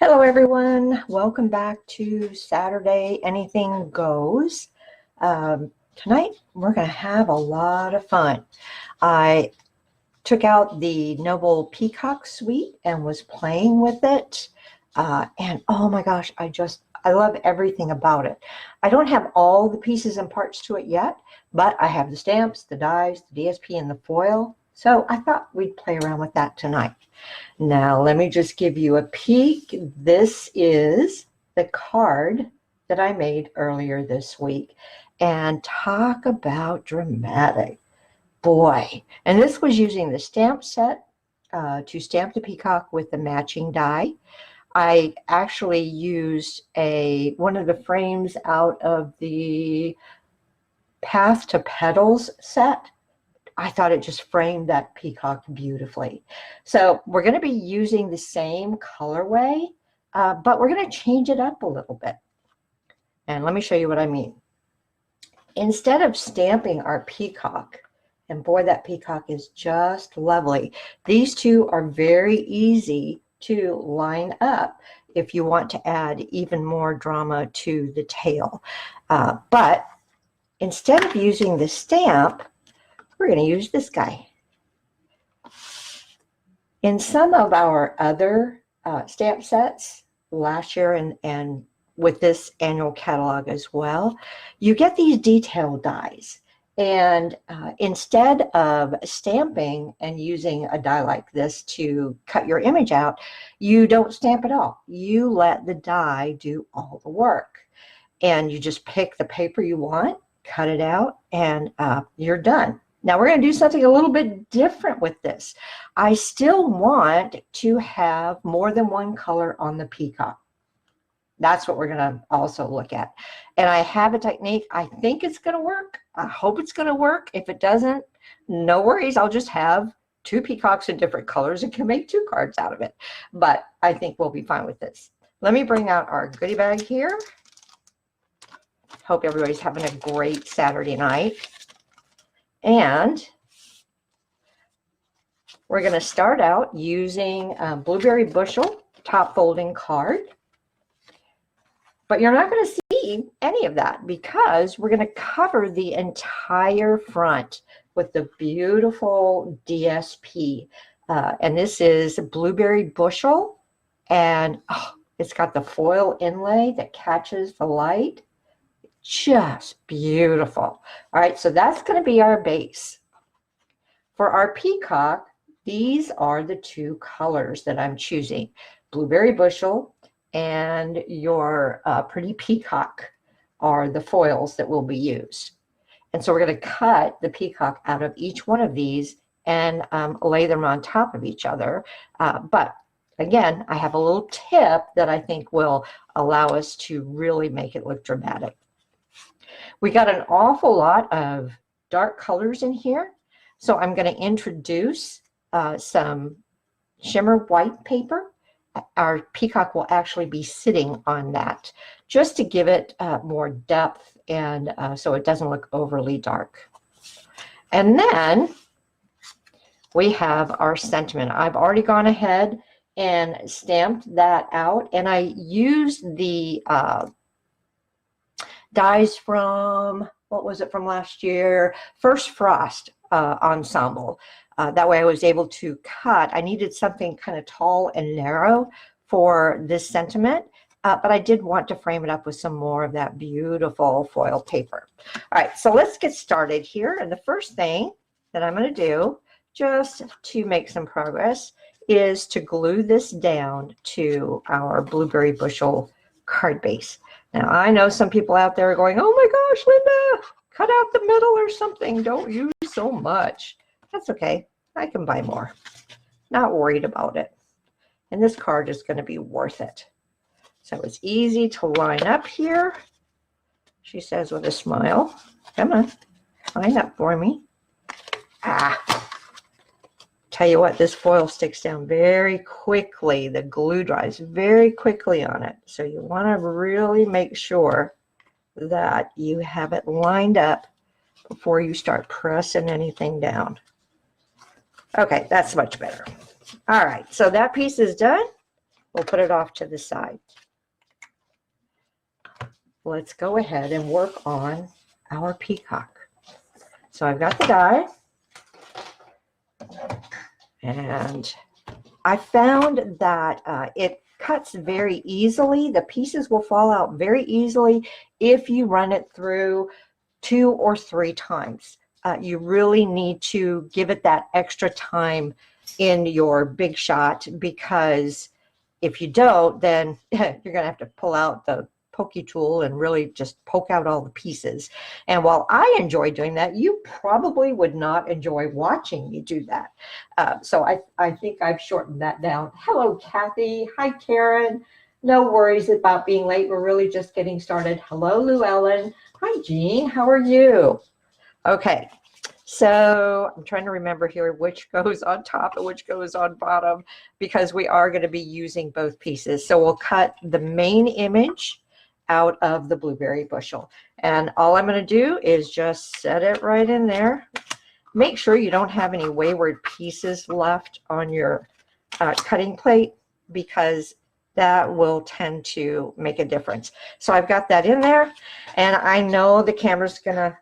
Hello everyone, welcome back to Saturday Anything Goes. Tonight we're going to have a lot of fun. I took out the Noble Peacock suite and was playing with it. And oh my gosh, I love everything about it. I don't have all the pieces and parts to it yet, but I have the stamps, the dies, the DSP, and the foil. So I thought we'd play around with that tonight. Now, let me just give you a peek. This is the card that I made earlier this week. And talk about dramatic. Boy. And this was using the stamp set to stamp the peacock with the matching die. I actually used one of the frames out of the Path to Petals set. I thought it just framed that peacock beautifully. So we're going to be using the same colorway, but we're going to change it up a little bit. And let me show you what I mean. Instead of stamping our peacock, and boy, that peacock is just lovely. These two are very easy to line up if you want to add even more drama to the tail. But instead of using the stamp, we're going to use this guy. In some of our other stamp sets last year and with this annual catalog as well, you get these detail dies. And instead of stamping and using a die like this to cut your image out, you don't stamp at all. You let the die do all the work. And you just pick the paper you want, cut it out, and you're done. Now we're going to do something a little bit different with this. I still want to have more than one color on the peacock. That's what we're going to also look at. And I have a technique. I think it's going to work. I hope it's going to work. If it doesn't, no worries. I'll just have two peacocks in different colors and can make two cards out of it. But I think we'll be fine with this. Let me bring out our goodie bag here. Hope everybody's having a great Saturday night. And we're going to start out using Blueberry Bushel top folding card. But you're not going to see any of that because we're going to cover the entire front with the beautiful DSP. And this is Blueberry Bushel. And it's got the foil inlay that catches the light. Just beautiful. All right, so that's going to be our base. For our peacock, these are the two colors that I'm choosing. Blueberry Bushel and your pretty peacock are the foils that will be used. And so we're going to cut the peacock out of each one of these and lay them on top of each other. But again, I have a little tip that I think will allow us to really make it look dramatic. We got an awful lot of dark colors in here. So I'm going to introduce some shimmer white paper. Our peacock will actually be sitting on that just to give it more depth and so it doesn't look overly dark. And then we have our sentiment. I've already gone ahead and stamped that out, and I used the dies from, what was it from last year? First Frost ensemble. That way I was able to cut. I needed something kind of tall and narrow for this sentiment, but I did want to frame it up with some more of that beautiful foil paper. All right, so let's get started here. And the first thing that I'm going to do, just to make some progress, is to glue this down to our Blueberry Bushel card base. Now, I know some people out there are going, oh my gosh, Linda, cut out the middle or something. Don't use so much. That's okay. I can buy more. Not worried about it. And this card is going to be worth it. So it's easy to line up here. She says with a smile. Come on, line up for me. Tell you what, this foil sticks down very quickly. The glue dries very quickly on it. So you want to really make sure that you have it lined up before you start pressing anything down. Okay, that's much better. All right, so that piece is done. we'll put it off to the side. Let's go ahead and work on our peacock. So I've got the die, and I found that it cuts very easily. The pieces will fall out very easily if you run it through 2 or 3 times. You really need to give it that extra time in your Big Shot, because if you don't, then you're going to have to pull out the pokey tool and really just poke out all the pieces. And while I enjoy doing that, you probably would not enjoy watching me do that. So I think I've shortened that down. Hello, Kathy. Hi, Karen. No worries about being late. We're really just getting started. Hello, Llewellyn. Hi, Jean. How are you? Okay. So I'm trying to remember here which goes on top and which goes on bottom, because we are going to be using both pieces. So we'll cut the main image out of the blueberry bushel. And all I'm going to do is just set it right in there. Make sure you don't have any wayward pieces left on your cutting plate, because that will tend to make a difference. So I've got that in there, and I know the camera's going to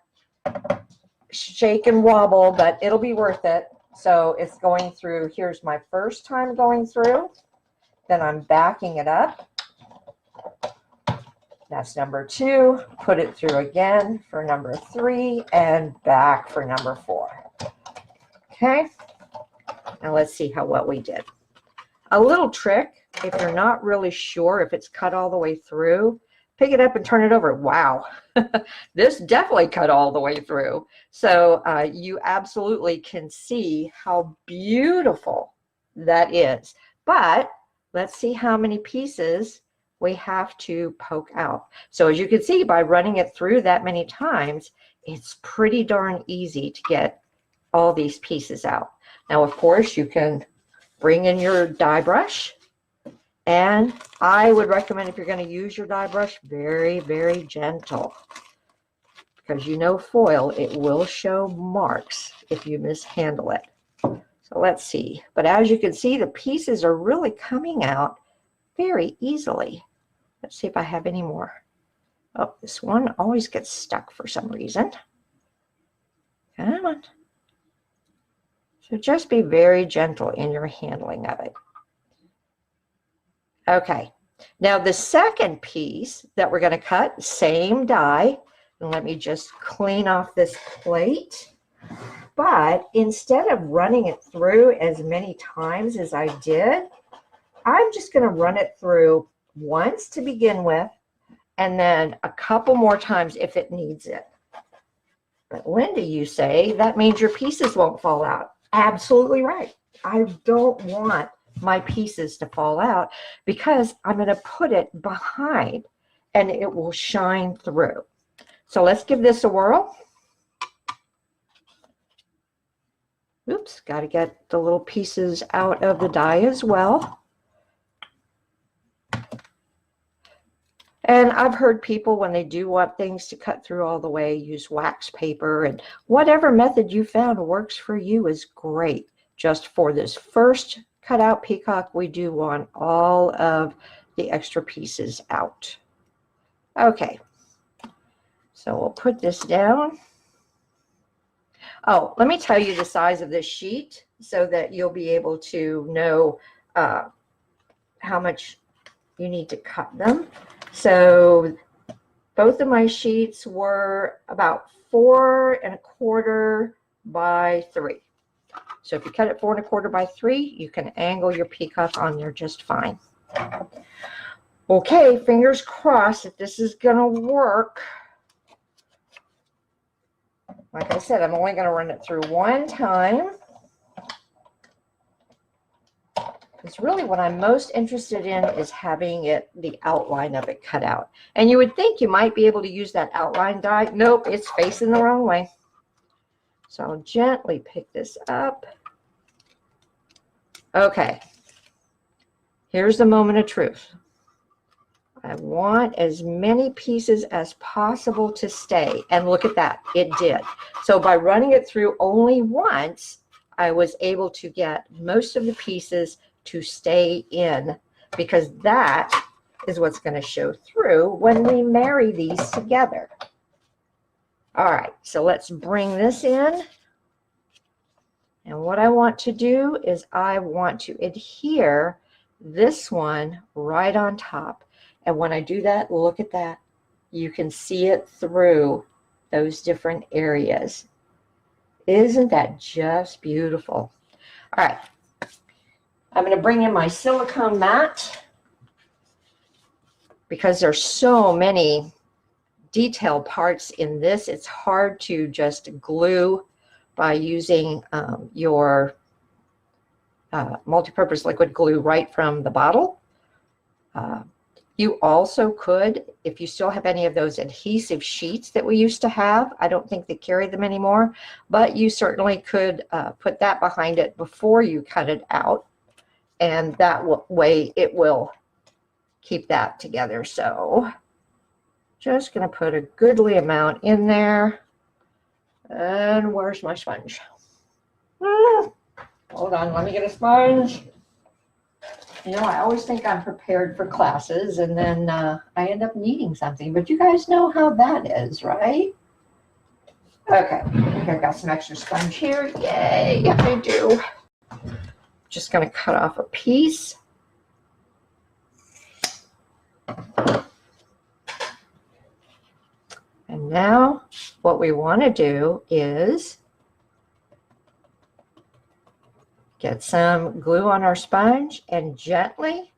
shake and wobble, but it'll be worth it. So it's going through. Here's my first time going through. Then I'm backing it up. That's number 2. Put it through again for number 3, and back for number 4. Okay. Now let's see how well we did. A little trick, if you're not really sure if it's cut all the way through, pick it up and turn it over. Wow, this definitely cut all the way through. So you absolutely can see how beautiful that is. But let's see how many pieces we have to poke out. So as you can see, by running it through that many times, it's pretty darn easy to get all these pieces out. Now, of course, you can bring in your die brush. And I would recommend, if you're going to use your die brush, very, very gentle, because you know foil, it will show marks if you mishandle it. So let's see. But as you can see, the pieces are really coming out very easily. Let's see if I have any more. Oh, this one always gets stuck for some reason. Come on. So just be very gentle in your handling of it. Okay, now the second piece that we're going to cut, same die, and let me just clean off this plate. But instead of running it through as many times as I did, I'm just going to run it through once to begin with, and then a couple more times if it needs it. But Linda, you say, that means your pieces won't fall out. Absolutely right. I don't want my pieces to fall out, because I'm going to put it behind and it will shine through. So let's give this a whirl. Oops, got to get the little pieces out of the die as well. And I've heard people, when they do want things to cut through all the way, use wax paper, and whatever method you found works for you is great. Just for this first cutout peacock, we do want all of the extra pieces out. Okay, so we'll put this down. Oh, let me tell you the size of this sheet so that you'll be able to know how much you need to cut them. So both of my sheets were about 4 1/4 by 3. So if you cut it 4 1/4 by 3, you can angle your peacock on there just fine. Okay, fingers crossed that this is going to work. Like I said, I'm only going to run it through one time. Because really what I'm most interested in is having the outline of it cut out. And you would think you might be able to use that outline die. Nope, it's facing the wrong way. So I'll gently pick this up. Okay, here's the moment of truth. I want as many pieces as possible to stay. And look at that, it did. So by running it through only once, I was able to get most of the pieces to stay in because that is what's going to show through when we marry these together. All right, so let's bring this in. And what I want to do is I want to adhere this one right on top. And when I do that, look at that. You can see it through those different areas. Isn't that just beautiful? All right, I'm going to bring in my silicone mat because there's so many detailed parts in this. It's hard to just glue by using your multi-purpose liquid glue right from the bottle. You also could, if you still have any of those adhesive sheets that we used to have, I don't think they carry them anymore, but you certainly could put that behind it before you cut it out, and that way it will keep that together. So just going to put a goodly amount in there. And where's my sponge? Hold on, let me get a sponge. You know, I always think I'm prepared for classes, and then I end up needing something. But you guys know how that is, right? Okay, I think I got some extra sponge here. Yay, I do. Just going to cut off a piece. And now what we want to do is get some glue on our sponge and gently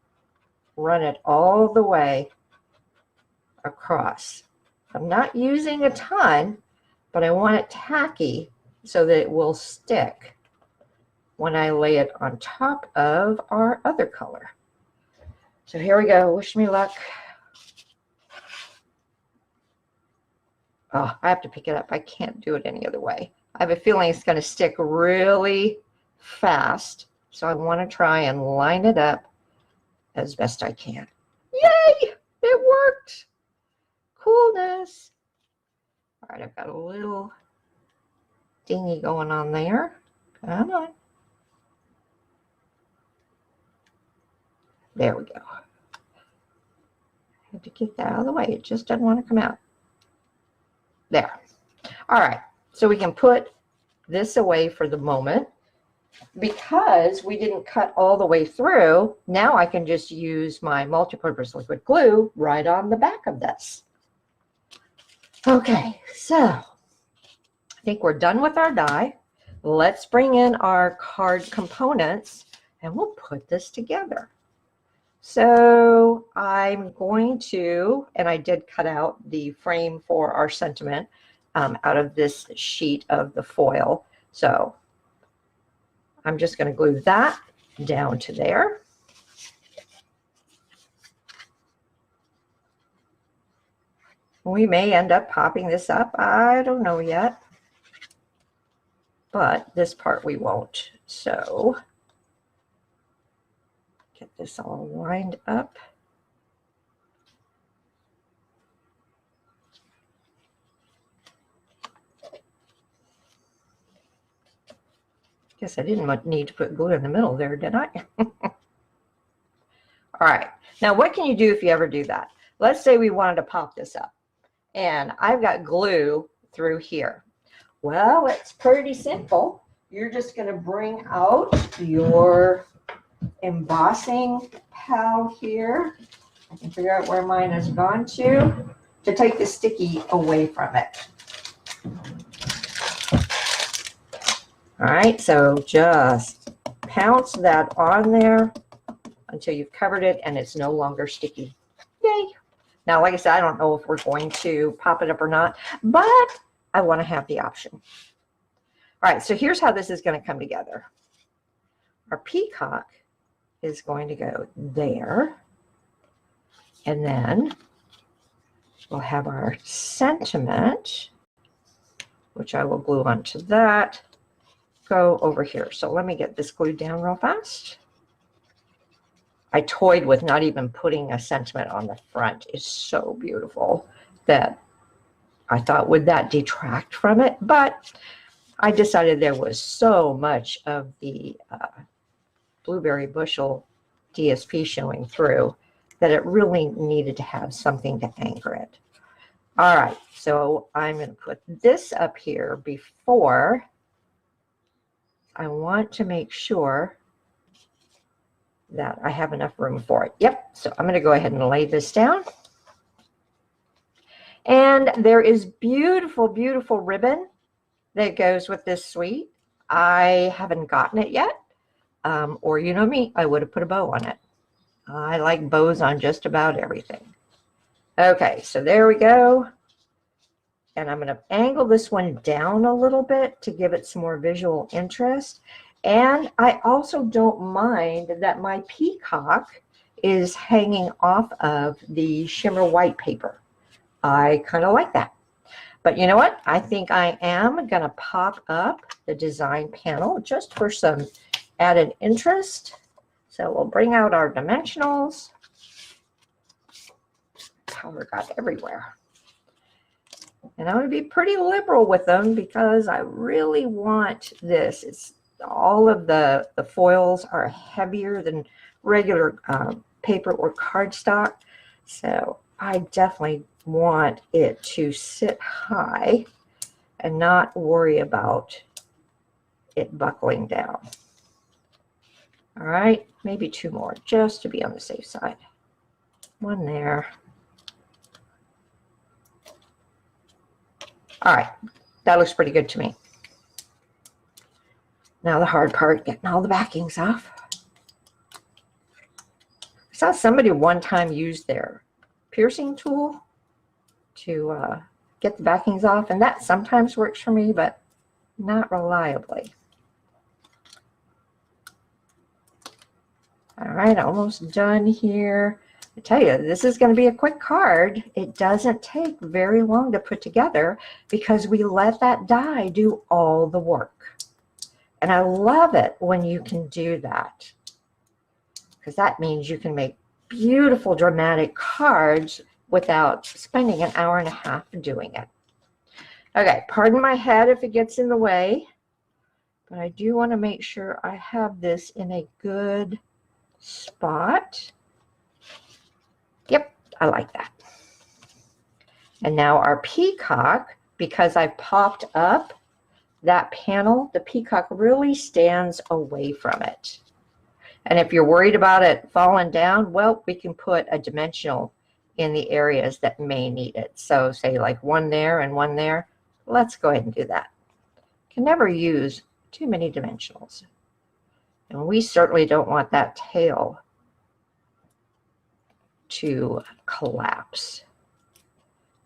run it all the way across. I'm not using a ton, but I want it tacky so that it will stick when I lay it on top of our other color. So here we go. Wish me luck. Oh, I have to pick it up. I can't do it any other way. I have a feeling it's going to stick really fast, so I want to try and line it up as best I can. Yay! It worked! Coolness! All right, I've got a little dingy going on there. Come on. There we go. I had to get that out of the way. It just doesn't want to come out. There. All right, so we can put this away for the moment. Because we didn't cut all the way through, now I can just use my multi-purpose liquid glue right on the back of this. Okay, so I think we're done with our die. Let's bring in our card components and we'll put this together. So I'm going to, and I did cut out the frame for our sentiment out of this sheet of the foil. So I'm just going to glue that down to there. We may end up popping this up. I don't know yet. But this part we won't. So get this all lined up. Guess I didn't need to put glue in the middle there, did I? All right. Now, what can you do if you ever do that? Let's say we wanted to pop this up, and I've got glue through here. Well, it's pretty simple. You're just going to bring out your embossing pal here. I can figure out where mine has gone to take the sticky away from it. All right, so just pounce that on there until you've covered it and it's no longer sticky. Yay. Now, like I said, I don't know if we're going to pop it up or not, but I want to have the option. All right, so here's how this is going to come together. Our peacock is going to go there, and then we'll have our sentiment, which I will glue onto that, go over here. So let me get this glued down real fast. I toyed with not even putting a sentiment on the front. It's so beautiful that I thought, would that detract from it? But I decided there was so much of the blueberry bushel DSP showing through, that it really needed to have something to anchor it. All right, so I'm going to put this up here before. I want to make sure that I have enough room for it. Yep, so I'm going to go ahead and lay this down. And there is beautiful, beautiful ribbon that goes with this suite. I haven't gotten it yet, or you know me, I would have put a bow on it. I like bows on just about everything. Okay, so there we go. And I'm going to angle this one down a little bit to give it some more visual interest. And I also don't mind that my peacock is hanging off of the shimmer white paper. I kind of like that. But you know what? I think I am going to pop up the design panel just for some added interest. So we'll bring out our dimensionals. Color got everywhere. And I'm going to be pretty liberal with them because I really want this. It's all of the foils are heavier than regular paper or cardstock. So I definitely want it to sit high and not worry about it buckling down. All right, maybe two more just to be on the safe side. One there. All right, that looks pretty good to me. Now the hard part, getting all the backings off. I saw somebody one time use their piercing tool to get the backings off, and that sometimes works for me, but not reliably. All right, almost done here. I tell you, this is going to be a quick card. It doesn't take very long to put together because we let that die do all the work. And I love it when you can do that, because that means you can make beautiful, dramatic cards without spending an hour and a half doing it. Okay, pardon my head if it gets in the way, but I do want to make sure I have this in a good spot. Yep, I like that. And now our peacock, because I've popped up that panel, the peacock really stands away from it. And if you're worried about it falling down, well, we can put a dimensional in the areas that may need it. So say like one there and one there. Let's go ahead and do that. Can never use too many dimensionals. And we certainly don't want that tail to collapse.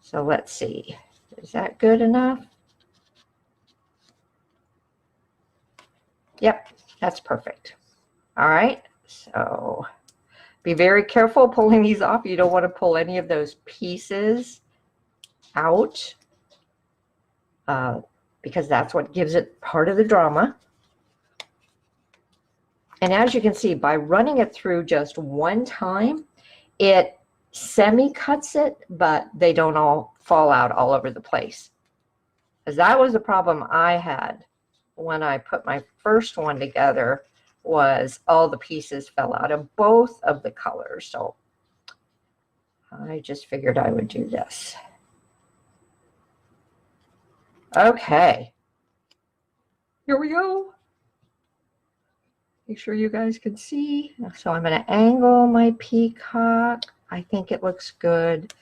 So let's see, is that good enough? Yep, that's perfect. All right, so be very careful pulling these off. You don't want to pull any of those pieces out because that's what gives it part of the drama. And as you can see, by running it through just one time, it semi-cuts it, but they don't all fall out all over the place. Because that was the problem I had when I put my first one together, was all the pieces fell out of both of the colors. So I just figured I would do this. Okay, here we go. Make sure you guys can see. So I'm going to angle my peacock. I think it looks good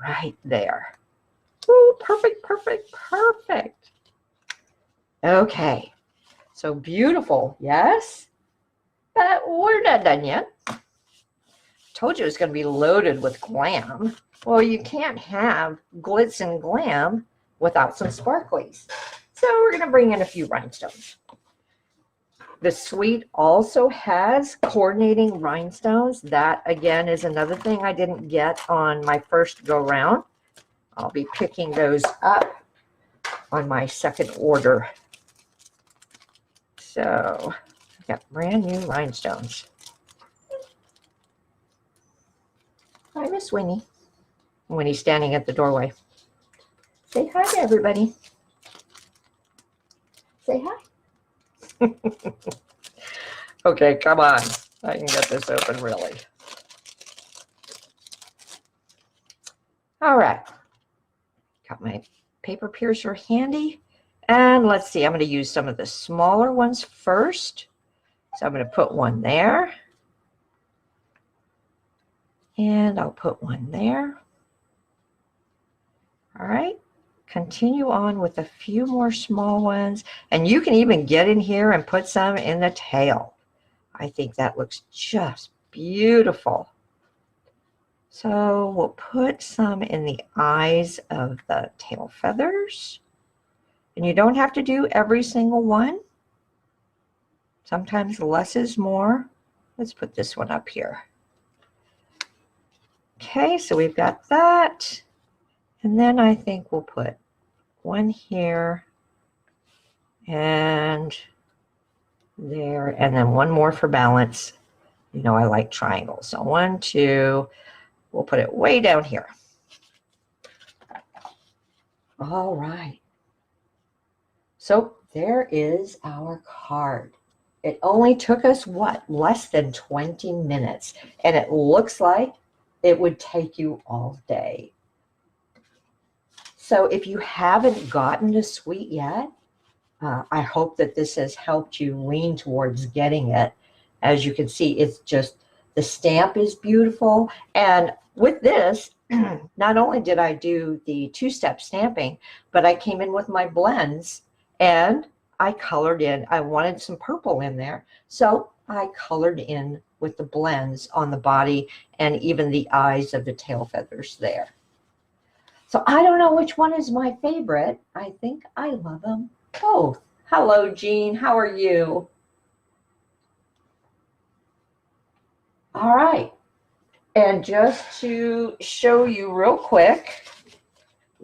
right there. Ooh, perfect, perfect, perfect. Okay, so beautiful, yes? But we're not done yet. Told you it was going to be loaded with glam. Well, you can't have glitz and glam without some sparklies. So we're going to bring in a few rhinestones. The suite also has coordinating rhinestones. That, again, is another thing I didn't get on my first go-round. I'll be picking those up on my second order. So, I've got brand new rhinestones. Hi, Miss Winnie. Winnie's standing at the doorway. Say hi to everybody. Say hi. Okay, come on. I can get this open really. All right. Got my paper piercer handy. And let's see, I'm going to use some of the smaller ones first. So I'm going to put one there. And I'll put one there. All right. Continue on with a few more small ones. And you can even get in here and put some in the tail. I think that looks just beautiful. So we'll put some in the eyes of the tail feathers. And you don't have to do every single one. Sometimes less is more. Let's put this one up here. Okay, so we've got that. And then I think we'll put one here and there, and then one more for balance. You know, I like triangles. So 1, 2, we'll put it way down here. All right. So there is our card. It only took us, what, less than 20 minutes. And it looks like it would take you all day. So if you haven't gotten a suite yet, I hope that this has helped you lean towards getting it. As you can see, it's just, the stamp is beautiful. And with this, not only did I do the two-step stamping, but I came in with my blends and I colored in. I wanted some purple in there. So I colored in with the blends on the body and even the eyes of the tail feathers there. So I don't know which one is my favorite. I think I love them both. Hello, Jean. How are you? All right. And just to show you real quick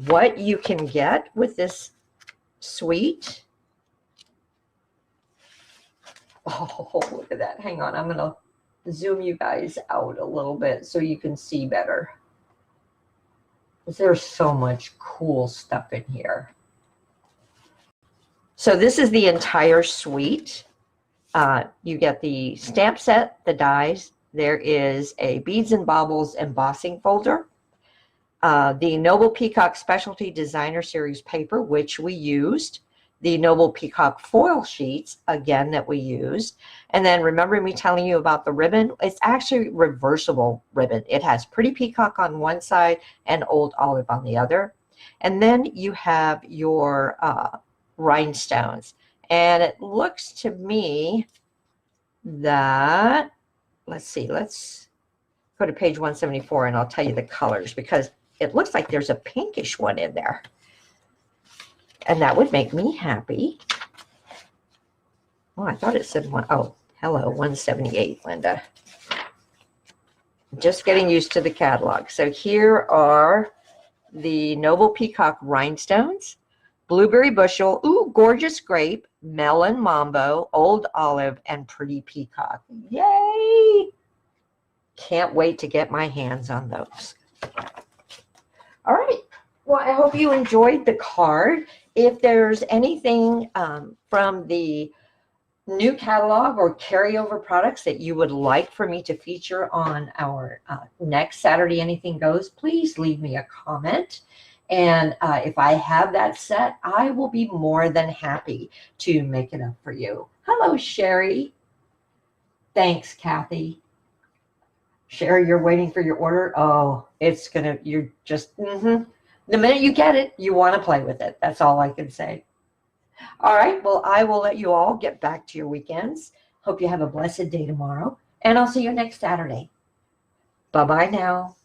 what you can get with this suite. Oh, look at that. Hang on. I'm going to zoom you guys out a little bit so you can see better. There's so much cool stuff in here. So this is the entire suite. You get the stamp set, the dies. There is a beads and baubles embossing folder. The Noble Peacock Specialty Designer Series paper, which we used. The Noble Peacock foil sheets, again, that we used. And then remember me telling you about the ribbon? It's actually reversible ribbon. It has Pretty Peacock on one side and Old Olive on the other. And then you have your rhinestones. And it looks to me that, let's see, let's go to page 174 and I'll tell you the colors, because it looks like there's a pinkish one in there. And that would make me happy. Oh, I thought it said one. Oh, hello, 178, Linda. Just getting used to the catalog. So here are the Noble Peacock rhinestones, Blueberry Bushel, ooh, Gorgeous Grape, Melon Mambo, Old Olive, and Pretty Peacock. Yay! Can't wait to get my hands on those. All right. Well, I hope you enjoyed the card. If there's anything from the new catalog or carryover products that you would like for me to feature on our next Saturday Anything Goes, please leave me a comment. And if I have that set, I will be more than happy to make it up for you. Hello, Sherry. Thanks, Kathy. Sherry, you're waiting for your order? Oh, it's gonna, you're just, The minute you get it, you want to play with it. That's all I can say. All right, well, I will let you all get back to your weekends. Hope you have a blessed day tomorrow, and I'll see you next Saturday. Bye-bye now.